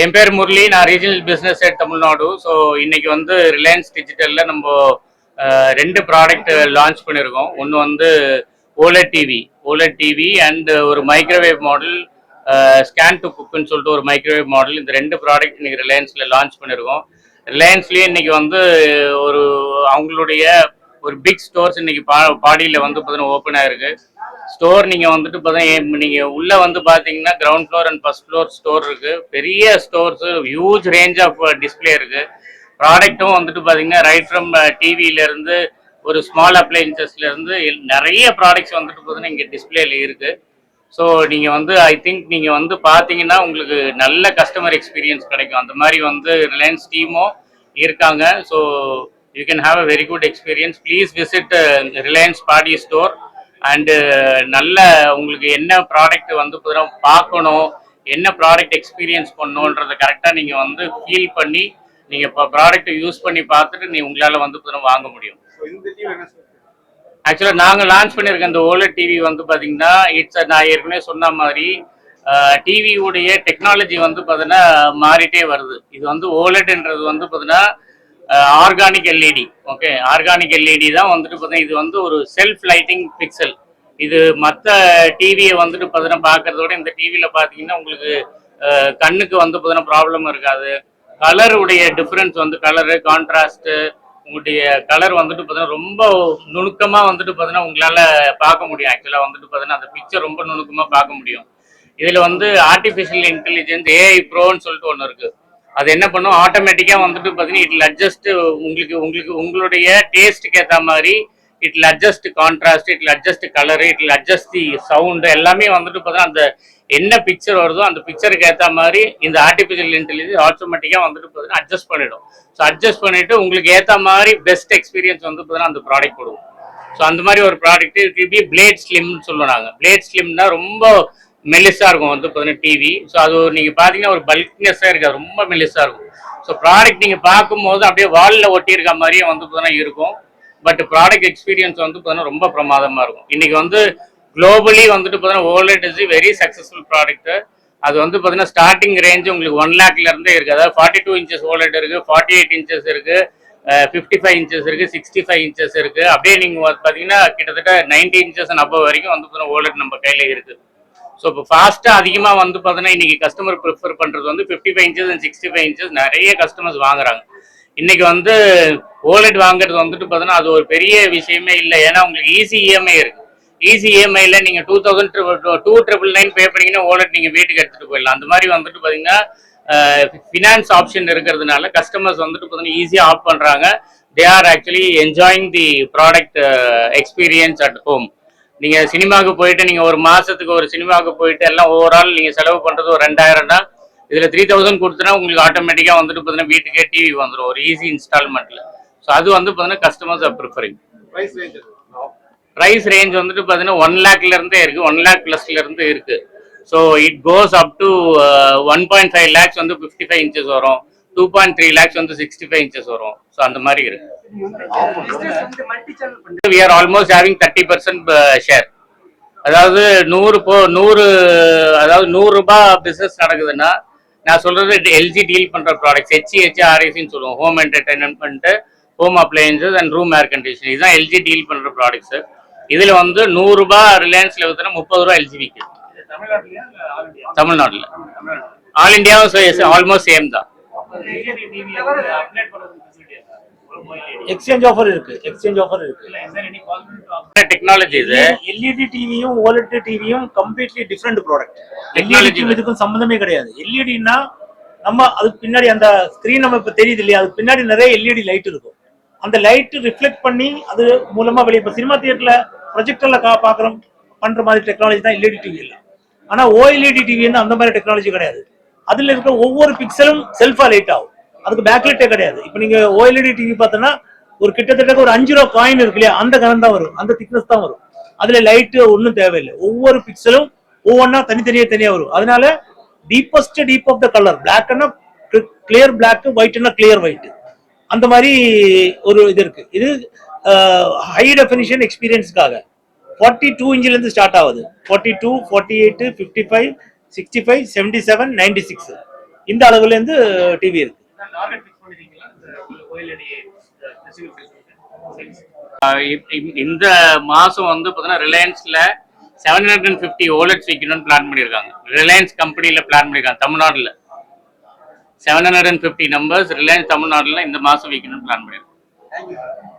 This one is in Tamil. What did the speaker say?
என் பேர் முரளி, நான் regional business head Tamil Nadu. So இன்னைக்கு வந்து ரிலையன்ஸ் டிஜிட்டலில் நம்ம ரெண்டு ப்ராடக்ட் லான்ச் பண்ணியிருக்கோம். ஒன்று வந்து ஓலெட் டிவி அண்ட் ஒரு மைக்ரோவேவ் மாடல், ஸ்கேன் டு குக்குன்னு சொல்லிட்டு ஒரு மைக்ரோவேவ் மாடல். இந்த ரெண்டு ப்ராடக்ட் இன்னைக்கு ரிலையன்ஸில் லான்ச் பண்ணியிருக்கோம். ரிலையன்ஸ்லேயே இன்னைக்கு வந்து ஒரு அவங்களுடைய ஒரு பிக் ஸ்டோர்ஸ் இன்னைக்கு பாடியில் வந்து பார்த்தீங்கன்னா ஓப்பன் ஆயிருக்கு. ஸ்டோர் நீங்கள் வந்துட்டு பார்த்தீங்கன்னா நீங்கள் உள்ளே வந்து பார்த்தீங்கன்னா ground floor and first floor store இருக்குது. பெரிய stores, huge range of display இருக்குது. ப்ராடக்ட்டும் வந்துட்டு பார்த்தீங்கன்னா ரைட் ஃப்ரம் டிவியிலேருந்து ஒரு ஸ்மால் அப்ளையன்சஸ்லேருந்து நிறைய ப்ராடக்ட்ஸ் வந்துட்டு பார்த்தீங்கன்னா இங்கே டிஸ்பிளேல இருக்குது. ஸோ நீங்கள் வந்து ஐ திங்க் நீங்கள் வந்து பார்த்தீங்கன்னா உங்களுக்கு நல்ல கஸ்டமர் எக்ஸ்பீரியன்ஸ் கிடைக்கும். அந்த மாதிரி வந்து ரிலையன்ஸ் டீமும் இருக்காங்க. So you can have a very good experience. Please visit Reliance body store. And நல்ல உங்களுக்கு என்ன ப்ராடக்ட் வந்து பார்க்கணும், என்ன ப்ராடக்ட் எக்ஸ்பீரியன்ஸ் பண்ணணுன்றதை கரெக்டாக நீங்கள் வந்து ஃபீல் பண்ணி நீங்கள் இப்போ ப்ராடக்ட்டை யூஸ் பண்ணி பார்த்துட்டு உங்களால் வந்து வாங்க முடியும். ஆக்சுவலாக நாங்கள் லான்ச் பண்ணியிருக்க இந்த ஓலெட் டிவி வந்து பார்த்தீங்கன்னா நான் ஏற்கனவே சொன்ன மாதிரி டிவியுடைய டெக்னாலஜி வந்து பார்த்தீங்கன்னா மாறிட்டே வருது. இது வந்து ஓலெட்ன்றது வந்து பார்த்தீங்கன்னா organic LED. Okay, organic LED தான் வந்துட்டு பார்த்தீங்கன்னா இது வந்து ஒரு செல்ஃப் லைட்டிங் பிக்சல். இது மற்ற டிவியை வந்துட்டு பார்த்தீங்கன்னா பார்க்கறதோட இந்த டிவியில் பார்த்தீங்கன்னா உங்களுக்கு கண்ணுக்கு வந்து பார்த்தீங்கன்னா ப்ராப்ளம் இருக்காது. கலருடைய டிஃப்ரென்ஸ் வந்து கலரு கான்ட்ராஸ்ட்டு, உங்களுடைய கலர் வந்துட்டு பார்த்தீங்கன்னா ரொம்ப நுணுக்கமாக வந்துட்டு பார்த்தீங்கன்னா உங்களால் பார்க்க முடியும். ஆக்சுவலாக வந்துட்டு பார்த்தீங்கன்னா அந்த பிக்சர் ரொம்ப நுணுக்கமாக பார்க்க முடியும். இதில் வந்து ஆர்டிஃபிஷியல் இன்டெலிஜென்ஸ் ஏஐ ப்ரோன்னு சொல்லிட்டு ஒன்று இருக்குது. அது என்ன பண்ணும், ஆட்டோமேட்டிக்காக வந்துட்டு பார்த்தீங்கன்னா இட்ல அட்ஜஸ்ட் உங்களுடைய டேஸ்ட்டுக்கு ஏற்ற மாதிரி இட்ல அட்ஜஸ்ட் கான்ட்ராஸ்ட், இட்ல அட்ஜஸ்ட் கலரு, இட்ல அட்ஜஸ்ட் தி சவுண்டு எல்லாமே வந்துட்டு பார்த்தீங்கன்னா அந்த என்ன பிக்சர் வருதோ அந்த பிக்சருக்கு ஏற்ற மாதிரி இந்த ஆர்டிஃபிஷியல் இன்டெலிஜென்ஸ் ஆட்டோமேட்டிக்காக வந்துட்டு பார்த்தீங்கன்னா அட்ஜஸ்ட் பண்ணிடும். ஸோ அட்ஜஸ்ட் பண்ணிவிட்டு உங்களுக்கு ஏற்ற மாதிரி பெஸ்ட் எக்ஸ்பீரியன்ஸ் வந்து பார்த்தீங்கன்னா அந்த ப்ராடக்ட் கொடுக்கும். ஸோ அந்த மாதிரி ஒரு ப்ராடக்ட் இட் பிளேட் ஸ்லிம்னு சொல்லுவாங்க. பிளேட் ஸ்லிம்னா ரொம்ப மெலிஸாக இருக்கும் வந்து பார்த்தீங்கன்னா டிவி. ஸோ அது நீங்கள் பார்த்தீங்கன்னா ஒரு பல்க்னஸாக இருக்காது, ரொம்ப மெலிஸாக இருக்கும். ஸோ ப்ராடக்ட் நீங்கள் பார்க்கும்போது அப்படியே வாலில் ஒட்டியிருக்க மாதிரியே வந்து பார்த்தீங்கன்னா இருக்கும். பட் ப்ராடக்ட் எக்ஸ்பீரியன்ஸ் வந்து பார்த்தீங்கன்னா ரொம்ப பிரமாதமாக இருக்கும். இன்றைக்கி வந்து குளோபலி வந்துட்டு பார்த்தீங்கன்னா OLED is very successful product. அது வந்து பார்த்தீங்கன்னா ஸ்டார்டிங் ரேஞ்சு உங்களுக்கு 1 lakhலேருந்தே இருக்குது. அதாவது 42 inches ஓலெட் இருக்குது, 48 inches இருக்குது, 55 inches இருக்குது, 65 inches இருக்குது. அப்படியே நீங்கள் பார்த்தீங்கன்னா கிட்டத்தட்ட 90 inches and above வரைக்கும் வந்து பார்த்தீங்கன்னா ஓலெட் நம்ம கையில் இருக்குது. ஸோ இப்போ ஃபாஸ்ட்டாக அதிகமாக வந்து பார்த்தீங்கன்னா இன்றைக்கி கஸ்டமர் ப்ரிஃபர் பண்ணுறது வந்து 55 inches and 65 inches நிறைய கஸ்டமர்ஸ் வாங்குறாங்க. இன்றைக்கி வந்து ஓலெட் வாங்குறது வந்துட்டு பார்த்தீங்கன்னா அது ஒரு பெரிய விஷயமே இல்லை. ஏன்னா உங்களுக்கு ஈஸி இஎம்ஐ இருக்குது. ஈஸி இஎம்ஐயில் நீங்கள் 2,299 பே பண்ணிங்கன்னா ஓலெட் நீங்கள் வீட்டுக்கு எடுத்துகிட்டு போயிடலாம். அந்த மாதிரி வந்துட்டு பார்த்தீங்கன்னா ஃபினான்ஸ் ஆப்ஷன் இருக்கிறதுனால கஸ்டமர்ஸ் வந்துட்டு பார்த்தீங்கன்னா ஈஸியாக ஆப் பண்ணுறாங்க. They are actually enjoying the product experience at home. நீங்கள் சினிமாவுக்கு போயிட்டு நீங்கள் ஒரு மாதத்துக்கு ஒரு சினிமாவுக்கு போயிட்டு எல்லாம் ஓவரால் நீங்கள் செலவு பண்ணுறது ஒரு 2000 இதில் 3000 கொடுத்தனா உங்களுக்கு ஆட்டோமேட்டிக்காக வந்துட்டு பார்த்தீங்கன்னா வீட்டுக்கே டிவி வந்துடும் ஒரு ஈஸி இன்ஸ்டால்மெண்ட்டில். ஸோ அது வந்து பார்த்தீங்கன்னா customers are preferring. Price range வந்துட்டு பார்த்தீங்கன்னா 1 lakhலேருந்தே இருக்குது, 1 lakh +லேருந்து இருக்குது. So it goes up to 1.5 lakhs வந்து 55 inches வரும், 2.3 lakhs வந்து 65 inches வரும். ஸோ அந்த மாதிரி இருக்குது. We are almost having 30% share. அதாவது 100 ரூபாய் பிஸ்னஸ் நடக்குதுன்னா நான் சொல்றது எல்ஜி டீல் பண்ற ப்ராடக்ட்ஸ் HEHRICன்னு சொல்லுவோம். Home entertainment, home appliances and room air condition. இதுதான் எல்ஜி டீல் பண்ற ப்ராடக்ட்ஸ். இதுல வந்து 100 ரூபாய் ரிலையன்ஸ்ல வித்துனா 30 ரூபாய் எல்ஜி விற்குது தமிழ்நாட்டில். ஆல் இந்தியாவும் ஆல்மோஸ்ட் சேம் தான். எக்ஸ்சேஞ்ச் ஆஃபர் இருக்கு. டெக்னாலஜி இது. எல்இடி டிவியும் ஓலெட் டிவியும் கம்ப்ளீட்லி டிஃபரெண்ட் ப்ராடக்ட். எல்இடி இதுக்கும் சம்பந்தமே கிடையாது. எல்இடினா நம்ம அதுக்கு பின்னாடி அந்த ஸ்கிரீன் நம்ம இப்ப தெரியுது இல்லையா, அதுக்கு பின்னாடி நிறைய எல்இடி லைட் இருக்கும். அந்த லைட் ரிஃப்ளெக்ட் பண்ணி அது மூலமா வெளியே இப்போ சினிமா தியேட்டர்ல ப்ரொஜெக்டர்ல பாக்குறோம் பண்ற மாதிரி டெக்னாலஜி தான் எல்இடி டிவி இல்லை. ஆனா ஓஎல்இடி டிவி வந்து அந்த மாதிரி டெக்னாலஜி கிடையாது. அதுல இருக்க ஒவ்வொரு பிக்சலும் செல்ஃபா லைட் ஆகும். அதுக்கு பேக்லைட்டே கிடையாது. இப்போ நீங்க ஓஎல்இடி டிவி பார்த்தோன்னா ஒரு கிட்டத்தட்ட ஒரு 5 ரூபா காயின் இருக்கு இல்லையா, அந்த கனம் தான் வரும், அந்த திக்னஸ் தான் வரும். அதுல லைட்டு ஒன்றும் தேவையில்லை. ஒவ்வொரு பிக்சலும் ஒவ்வொன்றா தனித்தனியா வரும். அதனால deepest deep of the colour, பிளாக்னா கிளியர் பிளாக், ஒயிட்னா கிளியர் ஒயிட், அந்த மாதிரி ஒரு இது இருக்கு. இது ஹை டெஃபினிஷன் எக்ஸ்பீரியன்ஸ்க்காக 42 இன்ச்ல இருந்து ஸ்டார்ட் ஆகுது. 42, 48, 55, 65, 77, 96 இந்த அளவுல இருந்து டிவி இருக்கு. இந்த மாசம் வந்து பார்த்தீங்கன்னா ரிலையன்ஸ்ல 750 OLEDs வைக்கணும்னு பிளான் பண்ணியிருக்காங்க. ரிலையன்ஸ் கம்பெனியில் பிளான் பண்ணியிருக்காங்க. தமிழ்நாட்டில் 750 நம்பர்ஸ் ரிலையன்ஸ் தமிழ்நாட்டில் இந்த மாதம் வைக்கணும்னு பிளான் பண்ணியிருக்காங்க.